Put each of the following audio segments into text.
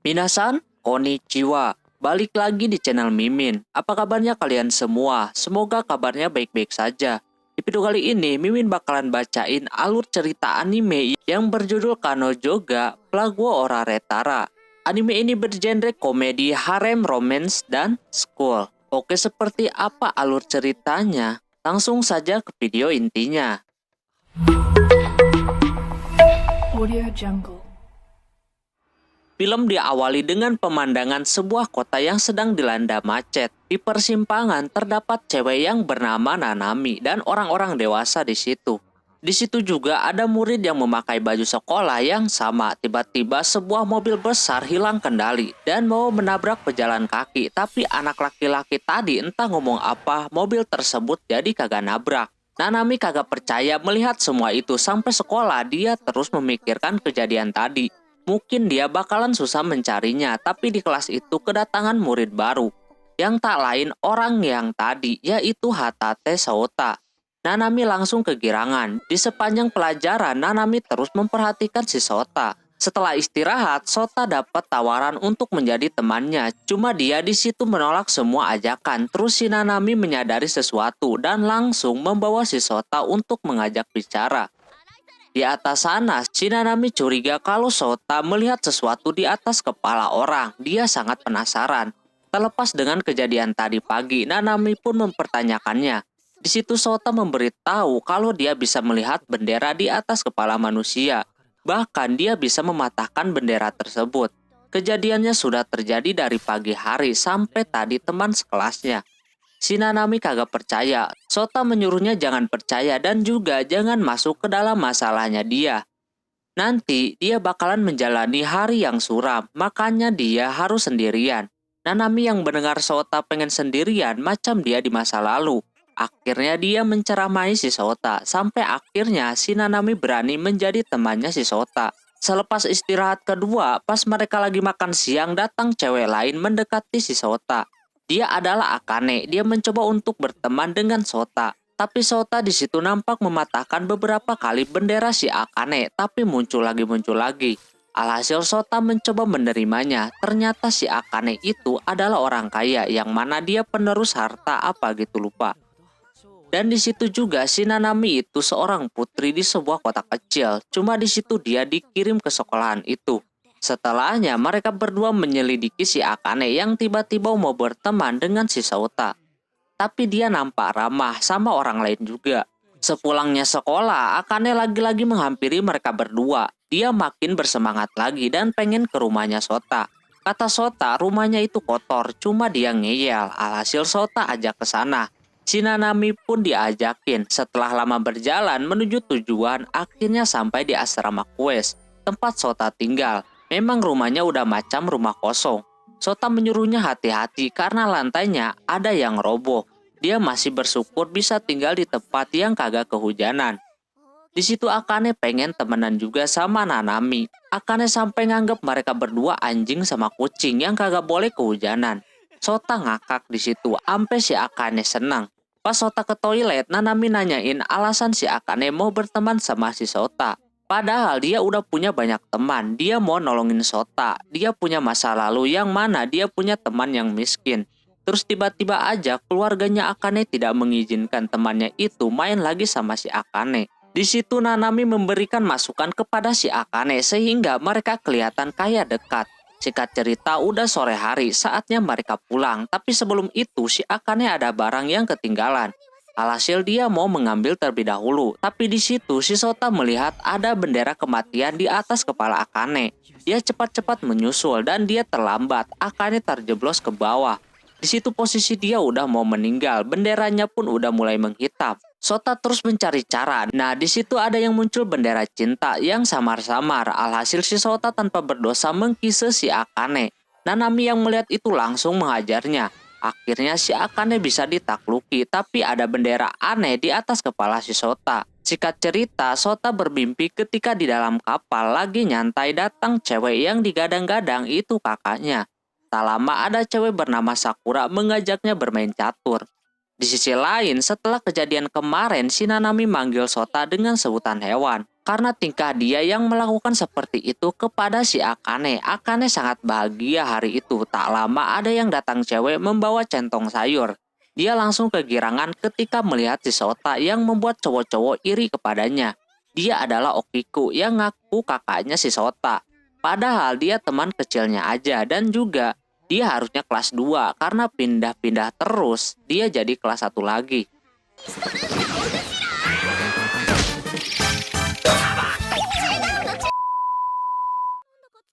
Minasan, konnichiwa. Balik lagi di channel Mimin. Apa kabarnya kalian semua? Semoga kabarnya baik-baik saja. Di video kali ini, Mimin bakalan bacain alur cerita anime yang berjudul Kanojo ga Plague Ora Retara. Anime ini bergenre komedi, harem, romance, dan school. Oke, seperti apa alur ceritanya? Langsung saja ke video intinya. Audio Jungle. Film diawali dengan pemandangan sebuah kota yang sedang dilanda macet. Di persimpangan terdapat cewek yang bernama Nanami dan orang-orang dewasa di situ. Di situ juga ada murid yang memakai baju sekolah yang sama. Tiba-tiba sebuah mobil besar hilang kendali dan mau menabrak pejalan kaki. Tapi anak laki-laki tadi entah ngomong apa, mobil tersebut jadi kagak nabrak. Nanami kagak percaya melihat semua itu. Sampai sekolah dia terus memikirkan kejadian tadi. Mungkin dia bakalan susah mencarinya, tapi di kelas itu kedatangan murid baru. Yang tak lain orang yang tadi, yaitu Hatate Sota. Nanami langsung kegirangan. Di sepanjang pelajaran, Nanami terus memperhatikan si Sota. Setelah istirahat, Sota dapat tawaran untuk menjadi temannya. Cuma dia di situ menolak semua ajakan. Terus si Nanami menyadari sesuatu dan langsung membawa si Sota untuk mengajak bicara. Di atas sana, si Nanami curiga kalau Sota melihat sesuatu di atas kepala orang. Dia sangat penasaran. Terlepas dengan kejadian tadi pagi, Nanami pun mempertanyakannya. Di situ Sota memberitahu kalau dia bisa melihat bendera di atas kepala manusia. Bahkan dia bisa mematahkan bendera tersebut. Kejadiannya sudah terjadi dari pagi hari sampai tadi teman sekelasnya. Si Nanami kagak percaya. Sota menyuruhnya jangan percaya dan juga jangan masuk ke dalam masalahnya dia. Nanti dia bakalan menjalani hari yang suram, makanya dia harus sendirian. Nanami yang mendengar Sota pengen sendirian macam dia di masa lalu. Akhirnya dia menceramai si Sota, sampai akhirnya si Nanami berani menjadi temannya si Sota. Selepas istirahat kedua, pas mereka lagi makan siang, datang cewek lain mendekati si Sota. Dia adalah Akane. Dia mencoba untuk berteman dengan Sota. Tapi Sota di situ nampak mematahkan beberapa kali bendera si Akane, tapi muncul lagi. Alhasil Sota mencoba menerimanya. Ternyata si Akane itu adalah orang kaya yang mana dia penerus harta apa gitu lupa. Dan di situ juga si Nanami itu seorang putri di sebuah kota kecil. Cuma di situ dia dikirim ke sekolahan itu. Setelahnya mereka berdua menyelidiki si Akane yang tiba-tiba mau berteman dengan si Sota. Tapi dia nampak ramah sama orang lain juga. Sepulangnya sekolah, Akane lagi-lagi menghampiri mereka berdua. Dia makin bersemangat lagi dan pengen ke rumahnya Sota. Kata Sota, rumahnya itu kotor, cuma dia ngeyel. Alhasil Sota ajak ke sana. Si Nanami pun diajakin. Setelah lama berjalan menuju tujuan, akhirnya sampai di asrama Quest, tempat Sota tinggal. Memang rumahnya udah macam rumah kosong. Sota menyuruhnya hati-hati karena lantainya ada yang roboh. Dia masih bersyukur bisa tinggal di tempat yang kagak kehujanan. Di situ Akane pengen temenan juga sama Nanami. Akane sampai nganggep mereka berdua anjing sama kucing yang kagak boleh kehujanan. Sota ngakak di situ, ampe si Akane senang. Pas Sota ke toilet, Nanami nanyain alasan si Akane mau berteman sama si Sota. Padahal dia udah punya banyak teman, dia mau nolongin Sota. Dia punya masa lalu yang mana dia punya teman yang miskin. Terus tiba-tiba aja keluarganya Akane tidak mengizinkan temannya itu main lagi sama si Akane. Di situ Nanami memberikan masukan kepada si Akane sehingga mereka kelihatan kayak dekat. Singkat cerita udah sore hari, saatnya mereka pulang. Tapi sebelum itu si Akane ada barang yang ketinggalan. Alhasil dia mau mengambil terlebih dahulu, tapi di situ si Sota melihat ada bendera kematian di atas kepala Akane. Dia cepat-cepat menyusul dan dia terlambat. Akane terjeblos ke bawah. Di situ posisi dia udah mau meninggal, benderanya pun udah mulai menghitam. Sota terus mencari cara. Nah, di situ ada yang muncul bendera cinta yang samar-samar. Alhasil si Sota tanpa berdosa mengkise si Akane. Nanami yang melihat itu langsung menghajarnya. Akhirnya si Akane bisa ditakluki, tapi ada bendera aneh di atas kepala si Sota. Singkat cerita, Sota bermimpi ketika di dalam kapal lagi nyantai datang cewek yang digadang-gadang itu kakaknya. Tak lama ada cewek bernama Sakura mengajaknya bermain catur. Di sisi lain, setelah kejadian kemarin, si Nanami manggil Sota dengan sebutan hewan. karena tingkah dia yang melakukan seperti itu kepada si Akane. Akane sangat bahagia hari itu. Tak lama ada yang datang cewek membawa centong sayur. Dia langsung kegirangan ketika melihat si Sota yang membuat cowok-cowok iri kepadanya. Dia adalah Okiku yang ngaku kakaknya si Sota. Padahal dia teman kecilnya aja, dan juga dia harusnya kelas 2 karena pindah-pindah terus. Dia jadi kelas 1 lagi.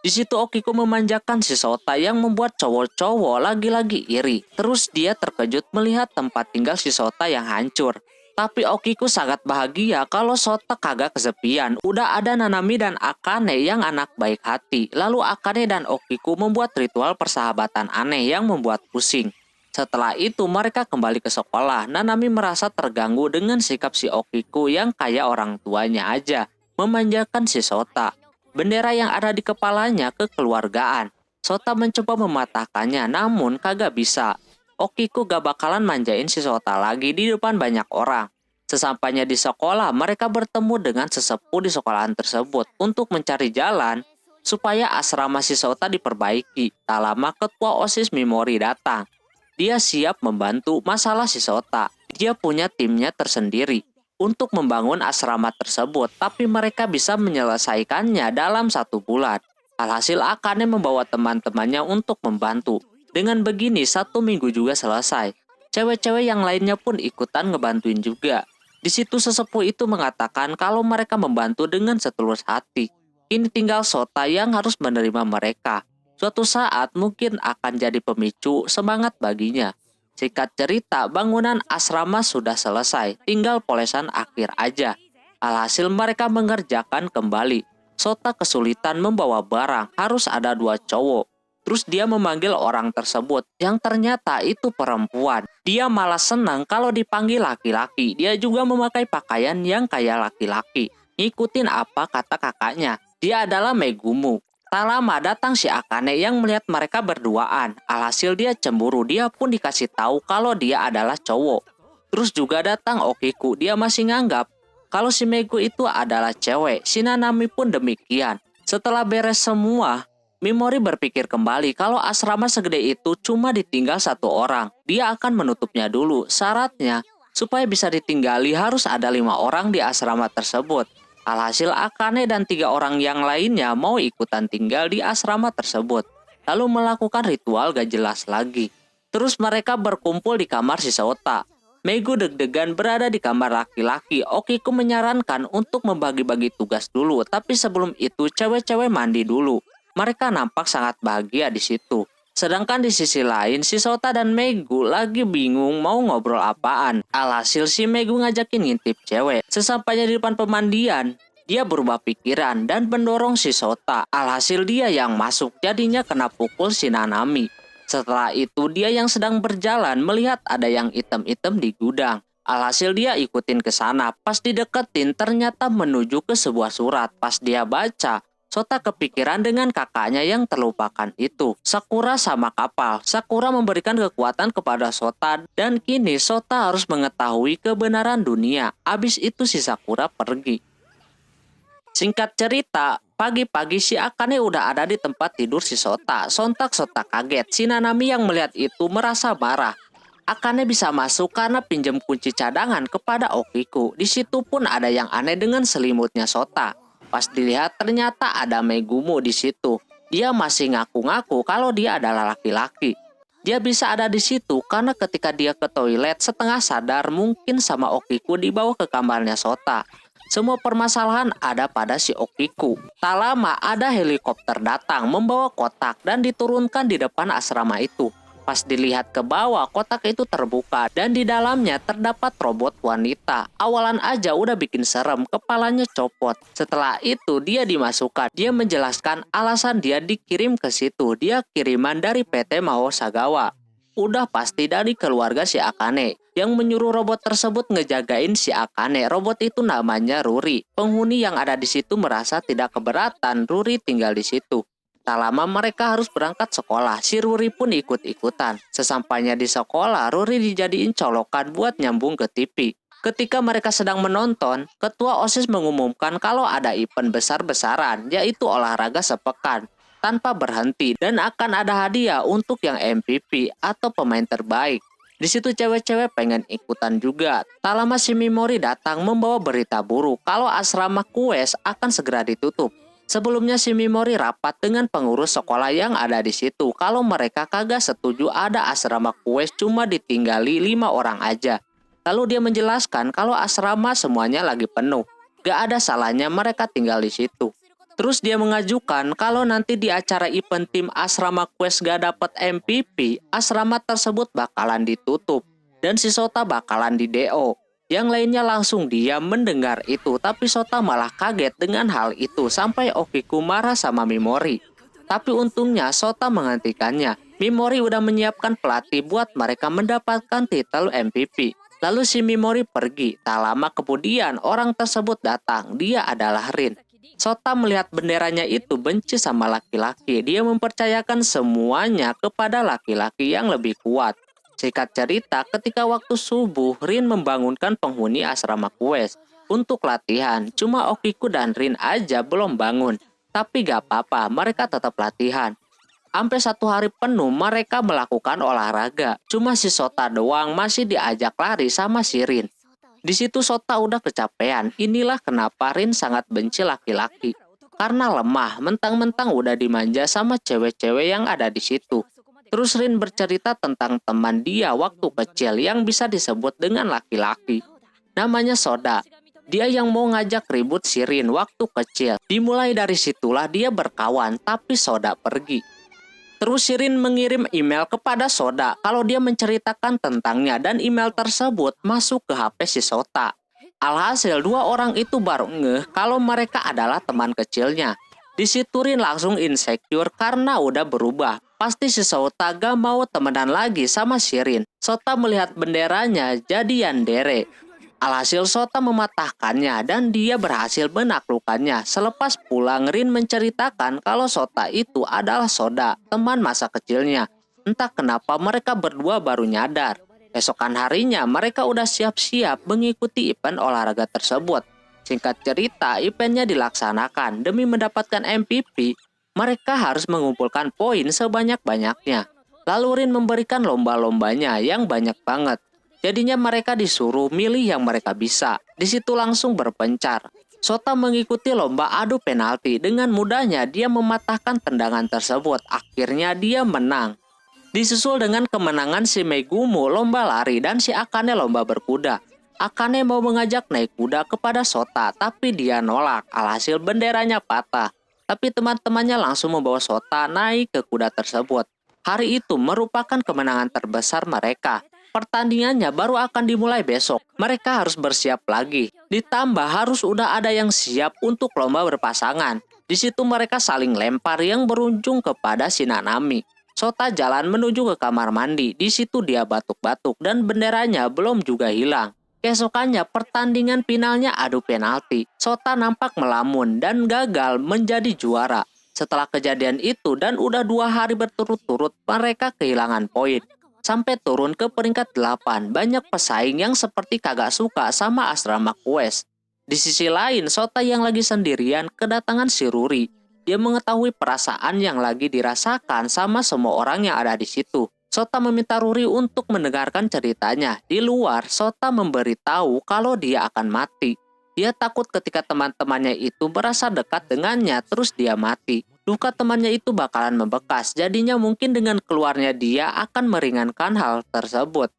Di situ Okiku memanjakan si Sota yang membuat cowok-cowok lagi-lagi iri. Terus dia terkejut melihat tempat tinggal si Sota yang hancur. Tapi Okiku sangat bahagia kalau Sota kagak kesepian. Udah ada Nanami dan Akane yang anak baik hati. Lalu Akane dan Okiku membuat ritual persahabatan aneh yang membuat pusing. Setelah itu mereka kembali ke sekolah. Nanami merasa terganggu dengan sikap si Okiku yang kayak orang tuanya aja, memanjakan si Sota. Bendera yang ada di kepalanya kekeluargaan. Sota mencoba mematahkannya, namun kagak bisa. Okiku gak bakalan manjain si Sota lagi di depan banyak orang. Sesampainya di sekolah, mereka bertemu dengan sesepuh di sekolahan tersebut untuk mencari jalan supaya asrama si Sota diperbaiki. Tak lama ketua OSIS Mimori datang. Dia siap membantu masalah si Sota. Dia punya timnya tersendiri untuk membangun asrama tersebut, tapi mereka bisa menyelesaikannya dalam 1 bulan. Alhasil Akane membawa teman-temannya untuk membantu. Dengan begini 1 minggu juga selesai. Cewek-cewek yang lainnya pun ikutan ngebantuin juga. Di situ sesepuh itu mengatakan kalau mereka membantu dengan setulus hati. Ini tinggal Sota yang harus menerima mereka. Suatu saat mungkin akan jadi pemicu semangat baginya. Singkat cerita, bangunan asrama sudah selesai, tinggal polesan akhir aja. Alhasil mereka mengerjakan kembali. Sota kesulitan membawa barang, harus ada 2 cowok. Terus dia memanggil orang tersebut, yang ternyata itu perempuan. Dia malah senang kalau dipanggil laki-laki. Dia juga memakai pakaian yang kayak laki-laki. Ngikutin apa kata kakaknya. Dia adalah Megumu. Tak lama datang si Akane yang melihat mereka berduaan. Alhasil dia cemburu, dia pun dikasih tahu kalau dia adalah cowok. Terus juga datang Okiku, dia masih nganggap kalau si Megu itu adalah cewek. Si Nanami pun demikian. Setelah beres semua, Mimori berpikir kembali kalau asrama segede itu cuma ditinggal 1 orang. Dia akan menutupnya dulu. Syaratnya, supaya bisa ditinggali harus ada 5 orang di asrama tersebut. Alhasil Akane dan 3 orang yang lainnya mau ikutan tinggal di asrama tersebut. Lalu melakukan ritual gak jelas lagi. Terus mereka berkumpul di kamar si Sota. Megu deg-degan berada di kamar laki-laki. Okiku menyarankan untuk membagi-bagi tugas dulu. Tapi sebelum itu cewek-cewek mandi dulu. Mereka nampak sangat bahagia di situ. Sedangkan di sisi lain si Sota dan Megu lagi bingung mau ngobrol apaan. Alhasil si Megu ngajakin ngintip cewek. Sesampainya di depan pemandian, dia berubah pikiran dan mendorong si Sota. Alhasil dia yang masuk, jadinya kena pukul si Nanami. Setelah itu dia yang sedang berjalan melihat ada yang item-item di gudang. Alhasil dia ikutin ke sana. Pas dideketin ternyata menuju ke sebuah surat. Pas dia baca, Sota kepikiran dengan kakaknya yang terlupakan itu. Sakura sama kapal. Sakura memberikan kekuatan kepada Sota dan kini Sota harus mengetahui kebenaran dunia. Abis itu si Sakura pergi. Singkat cerita, pagi-pagi si Akane udah ada di tempat tidur si Sota. Sontak Sota kaget. Si Nanami yang melihat itu merasa marah. Akane bisa masuk karena pinjam kunci cadangan kepada Okiku. Di situ pun ada yang aneh dengan selimutnya Sota. Pas dilihat ternyata ada Megumu di situ. Dia masih ngaku-ngaku kalau dia adalah laki-laki. Dia bisa ada di situ karena ketika dia ke toilet setengah sadar mungkin sama Okiku dibawa ke kamarnya Sota. Semua permasalahan ada pada si Okiku. Tak lama ada helikopter datang membawa kotak dan diturunkan di depan asrama itu. Pas dilihat ke bawah, kotak itu terbuka dan di dalamnya terdapat robot wanita. Awalan aja udah bikin serem, kepalanya copot. Setelah itu dia dimasukkan. Dia menjelaskan alasan dia dikirim ke situ. Dia kiriman dari PT Mahosagawa. Udah pasti dari keluarga si Akane yang menyuruh robot tersebut ngejagain si Akane. Robot itu namanya Ruri. Penghuni yang ada di situ merasa tidak keberatan Ruri tinggal di situ. Tak lama mereka harus berangkat sekolah. Si Ruri pun ikut-ikutan. Sesampainya di sekolah, Ruri dijadiin colokan buat nyambung ke TV. Ketika mereka sedang menonton, ketua OSIS mengumumkan kalau ada event besar-besaran, yaitu olahraga sepekan, tanpa berhenti dan akan ada hadiah untuk yang MVP atau pemain terbaik. Di situ cewek-cewek pengen ikutan juga. Tak lama Shimimori datang membawa berita buruk kalau asrama Quest akan segera ditutup. Sebelumnya Shimimori rapat dengan pengurus sekolah yang ada di situ kalau mereka kagak setuju ada asrama Quest cuma ditinggali 5 orang aja. Lalu dia menjelaskan kalau asrama semuanya lagi penuh. Gak ada salahnya mereka tinggal di situ. Terus dia mengajukan kalau nanti di acara event tim asrama Quest gak dapet MVP, asrama tersebut bakalan ditutup. Dan si Sota bakalan di DO. Yang lainnya langsung diam mendengar itu, tapi Sota malah kaget dengan hal itu sampai Okiku marah sama Mimori. Tapi untungnya Sota menghentikannya. Mimori udah menyiapkan pelatih buat mereka mendapatkan titel MVP. Lalu si Mimori pergi. Tak lama kemudian orang tersebut datang. Dia adalah Rin. Sota melihat benderanya itu benci sama laki-laki. Dia mempercayakan semuanya kepada laki-laki yang lebih kuat. Singkat cerita, ketika waktu subuh, Rin membangunkan penghuni asrama Quest untuk latihan. Cuma Okiku dan Rin aja belum bangun. Tapi gak apa-apa, mereka tetap latihan. Sampai 1 hari penuh mereka melakukan olahraga. Cuma si Sota doang masih diajak lari sama si Rin. Di situ Sota udah kecapean. Inilah kenapa Rin sangat benci laki-laki. Karena lemah, mentang-mentang udah dimanja sama cewek-cewek yang ada di situ. Terus Rin bercerita tentang teman dia waktu kecil yang bisa disebut dengan laki-laki. Namanya Soda. Dia yang mau ngajak ribut si Rin waktu kecil. Dimulai dari situlah dia berkawan, tapi Soda pergi. Terus Shirin mengirim email kepada Soda kalau dia menceritakan tentangnya dan email tersebut masuk ke HP si Sota. Alhasil 2 orang itu baru ngeh kalau mereka adalah teman kecilnya. Di situ Rin langsung insecure karena udah berubah. Pasti si Sota gak mau temenan lagi sama Shirin. Sota melihat benderanya jadi yandere. Alhasil Sota mematahkannya dan dia berhasil menaklukkannya. Selepas pulang Rin menceritakan kalau Sota itu adalah Soda, teman masa kecilnya. Entah kenapa mereka berdua baru nyadar. Esokan harinya mereka udah siap-siap mengikuti event olahraga tersebut. Singkat cerita, eventnya dilaksanakan. Demi mendapatkan MVP, mereka harus mengumpulkan poin sebanyak-banyaknya. Lalu Rin memberikan lomba-lombanya yang banyak banget. Jadinya mereka disuruh milih yang mereka bisa. Di situ langsung berpencar. Sota mengikuti lomba adu penalti. Dengan mudahnya dia mematahkan tendangan tersebut. Akhirnya dia menang. Disusul dengan kemenangan si Megumu lomba lari dan si Akane lomba berkuda. Akane mau mengajak naik kuda kepada Sota, tapi dia nolak. Alhasil benderanya patah. Tapi teman-temannya langsung membawa Sota naik ke kuda tersebut. Hari itu merupakan kemenangan terbesar mereka. Pertandingannya baru akan dimulai besok. Mereka harus bersiap lagi. Ditambah harus udah ada yang siap untuk lomba berpasangan. Di situ mereka saling lempar yang berujung kepada si Nanami. Sota jalan menuju ke kamar mandi. Di situ dia batuk-batuk dan benderanya belum juga hilang. Keesokannya pertandingan finalnya adu penalti. Sota nampak melamun dan gagal menjadi juara. Setelah kejadian itu dan udah 2 hari berturut-turut mereka kehilangan poin. Sampai turun ke peringkat 8. Banyak pesaing yang seperti kagak suka sama asrama Quest. Di sisi lain, Sota yang lagi sendirian kedatangan si Ruri. Dia mengetahui perasaan yang lagi dirasakan sama semua orang yang ada di situ. Sota meminta Ruri untuk mendengarkan ceritanya. Di luar, Sota memberitahu kalau dia akan mati. Dia takut ketika teman-temannya itu berasa dekat dengannya terus dia mati. Luka temannya itu bakalan membekas, jadinya mungkin dengan keluarnya dia akan meringankan hal tersebut.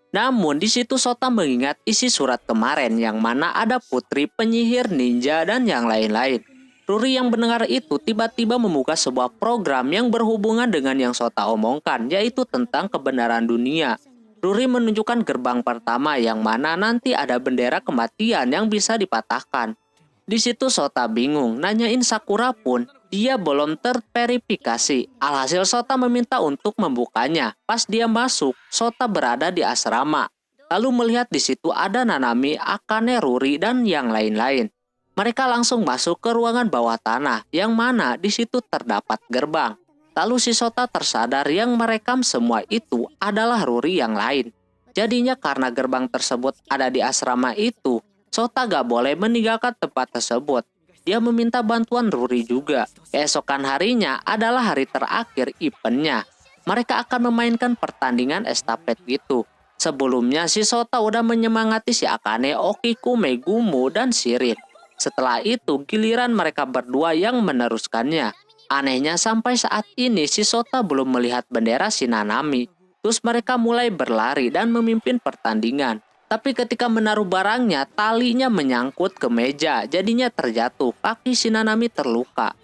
Namun di situ Sota mengingat isi surat kemarin yang mana ada putri, penyihir, ninja, dan yang lain-lain. Ruri yang mendengar itu tiba-tiba membuka sebuah program yang berhubungan dengan yang Sota omongkan, yaitu tentang kebenaran dunia. Ruri menunjukkan gerbang pertama yang mana nanti ada bendera kematian yang bisa dipatahkan. Di situ Sota bingung, nanyain Sakura pun dia belum terverifikasi. Alhasil Sota meminta untuk membukanya. Pas dia masuk, Sota berada di asrama. Lalu melihat di situ ada Nanami, Akane, Ruri, dan yang lain-lain. Mereka langsung masuk ke ruangan bawah tanah, yang mana di situ terdapat gerbang. Lalu si Sota tersadar yang merekam semua itu adalah Ruri yang lain. Jadinya karena gerbang tersebut ada di asrama itu, Sota gak boleh meninggalkan tempat tersebut. Dia meminta bantuan Ruri juga. Keesokan harinya adalah hari terakhir eventnya. Mereka akan memainkan pertandingan estafet gitu. Sebelumnya si Sota udah menyemangati si Akane, Okiku, Megumu, dan Shirin. Setelah itu giliran mereka berdua yang meneruskannya. Anehnya sampai saat ini si Sota belum melihat bendera si Nanami. Terus mereka mulai berlari dan memimpin pertandingan. Tapi ketika menaruh barangnya, talinya menyangkut ke meja, jadinya terjatuh, kaki si Nanami terluka.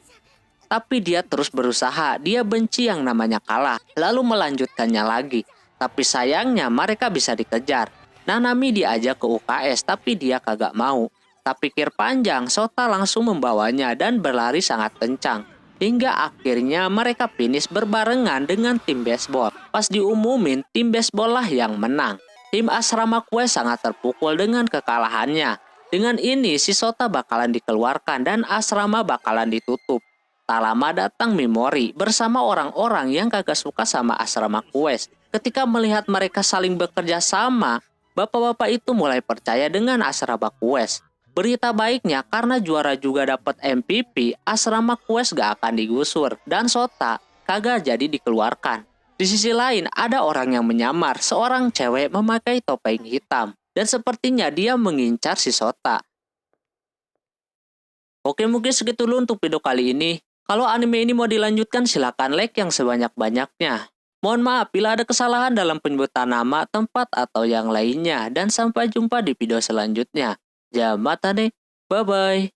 Tapi dia terus berusaha, dia benci yang namanya kalah, lalu melanjutkannya lagi. Tapi sayangnya mereka bisa dikejar. Nanami diajak ke UKS, tapi dia kagak mau. Tak pikir panjang, Sota langsung membawanya dan berlari sangat kencang. Hingga akhirnya mereka finish berbarengan dengan tim baseball. Pas diumumin, tim baseball lah yang menang. Tim asrama Quest sangat terpukul dengan kekalahannya. Dengan ini si Sota bakalan dikeluarkan dan asrama bakalan ditutup. Tak lama datang Mimori bersama orang-orang yang kagak suka sama asrama Quest. Ketika melihat mereka saling bekerja sama, bapak-bapak itu mulai percaya dengan asrama Quest. Berita baiknya karena juara juga dapat MVP, asrama Quest gak akan digusur dan Sota kagak jadi dikeluarkan. Di sisi lain ada orang yang menyamar, seorang cewek memakai topeng hitam dan sepertinya dia mengincar si Sota. Oke, mungkin segitu dulu untuk video kali ini. Kalau anime ini mau dilanjutkan silahkan like yang sebanyak-banyaknya. Mohon maaf bila ada kesalahan dalam penyebutan nama, tempat, atau yang lainnya. Dan sampai jumpa di video selanjutnya. Jamata deh, bye-bye.